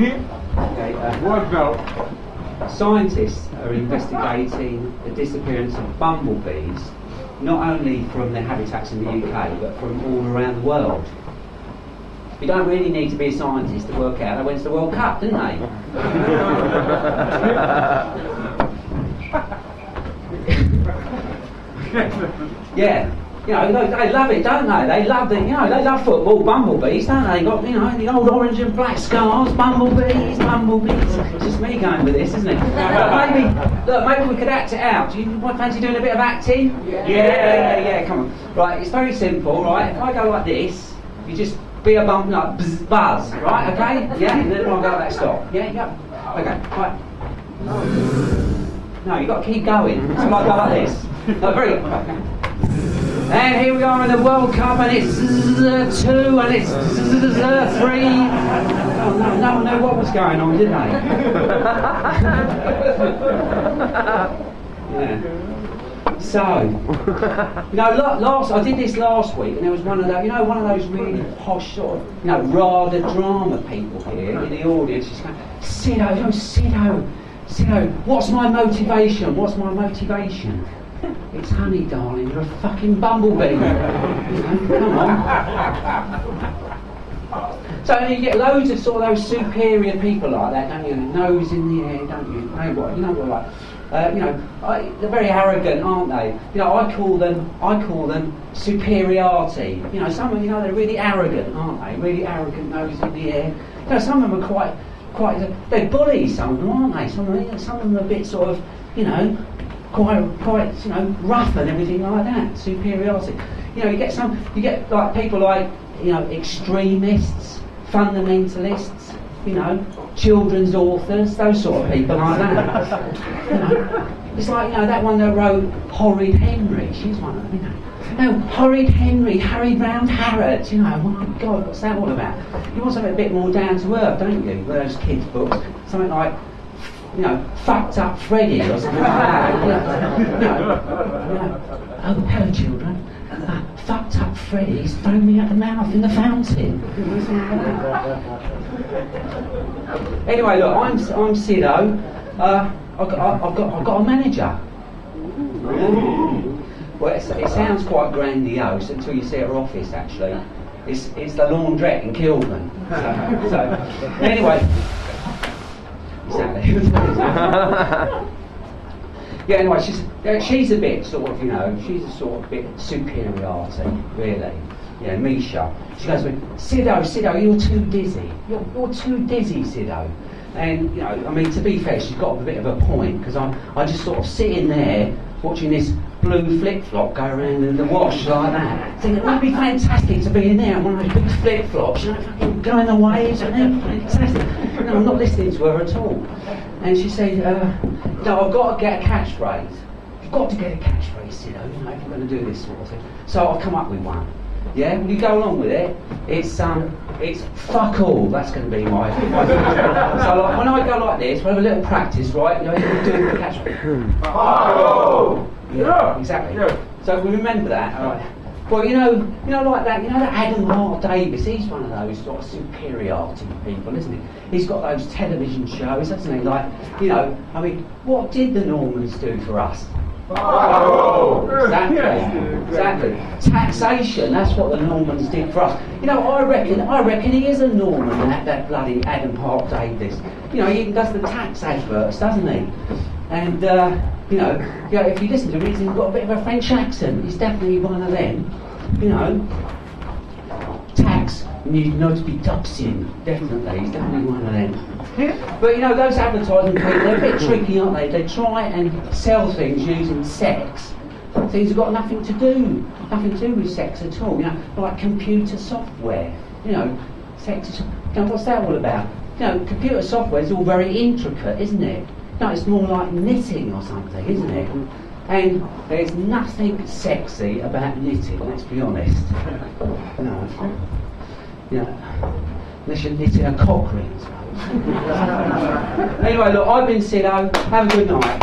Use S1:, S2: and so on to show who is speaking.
S1: Okay, scientists are investigating the disappearance of bumblebees, not only from their habitats in the UK, but from all around the world. You don't really need to be a scientist to work out they went to the World Cup, didn't they? Yeah. You know, they love it, don't they? They love it, you know, they love football, bumblebees, don't they? They got, you know, the old orange and black scarves, bumblebees. It's just me going with this, isn't it? But maybe we could act it out. Do you fancy doing a bit of acting? Yeah, come on. Right, it's very simple, right? If I go like this, you just be a bump, like buzz, right? Okay? Yeah, and then I'll go like that, stop. Yeah. Okay, right. No, you've got to keep going. So I go like this. No, very good. Okay. And here we are in the World Cup, and it's 2, and it's 3. Oh, no one knew what was going on, did they? Yeah. So, you know, I did this last week, and there was one of those, you know, one of those really posh sort of, you know, rather drama people here in the audience. Just going, Sido, what's my motivation? It's honey, darling, you're a fucking bumblebee. Come on. So you get loads of sort of those superior people like that, don't you? Nose in the air, don't you? You know what, like, they're very arrogant, aren't they? You know, I call them superiority. You know, some of them, you know, they're really arrogant, aren't they? Really arrogant, nose in the air. You know, some of them are quite, they're bullies, some of them, aren't they? Some of them are a bit sort of, you know, quite, you know, rough and everything like that. Superiority. You know, you get like people like, you know, extremists, fundamentalists, you know, children's authors, those sort of people like that. You know, it's like, you know, that one that wrote Horrid Henry. She's one of them, you know. No, Horrid Henry, hurried round Harrods, you know. Oh my God, what's that all about? You want something a bit more down to earth, don't you? With those kids' books, something like, you know, Fucked Up Freddy or something like that. You know. Oh, hello, children. Fucked Up Freddy's thrown me at the mouth in the fountain. Anyway, look, I'm Sido. I've got a manager. Well, it sounds quite grandiose until you see her office. Actually, it's the laundrette in Kilburn. So anyway. Exactly. Yeah, anyway, she's a bit sort of, you know, she's a sort of bit superiority, really. Yeah, Misha. She goes to me, Sido, you're too dizzy. You're too dizzy, Sido. And, you know, I mean, to be fair, she's got a bit of a point, because I just sort of sitting there watching this blue flip-flop go around in the wash like that, thinking it would be fantastic to be in there on one of those big flip-flops, you know, fucking going the waves and everything, fantastic. No, I'm not listening to her at all. And she said, no, I've got to get a catchphrase. You've got to get a catchphrase, Sido, you know, if you're going to do this sort of thing. So I've come up with one. Yeah, will you go along with it? It's fuck all. That's going to be my. So like, when I go like this, we'll have a little practice, right? You know, you do the catchphrase. Fuck all. Yeah, exactly. Yeah. So we remember that. All right. Well, you know, like that. You know that Adam Hart Davis. He's one of those sort of superiority people, isn't he? He's got those television shows, hasn't he? Like, you know, I mean, what did the Normans do for us? Oh, exactly. Taxation, that's what the Normans did for us. You know, I reckon he is a Norman, that bloody Adam Hart Davis. You know, he even does the tax adverts, doesn't he? And, you know, if you listen to him, he's got a bit of a French accent. He's definitely one of them. You know, tax need not be taxing. Definitely, he's definitely one of them. But you know, those advertising people, they're a bit tricky, aren't they? They try and sell things using sex. Things have got nothing to do with sex at all. You know, like computer software. You know, sex. You know, what's that all about? You know, computer software is all very intricate, isn't it? No, it's more like knitting or something, isn't it? And there's nothing sexy about knitting. Let's be honest. No. You know, unless you're knitting a cock ring. Anyway, look, I've been Sido. Have a good night.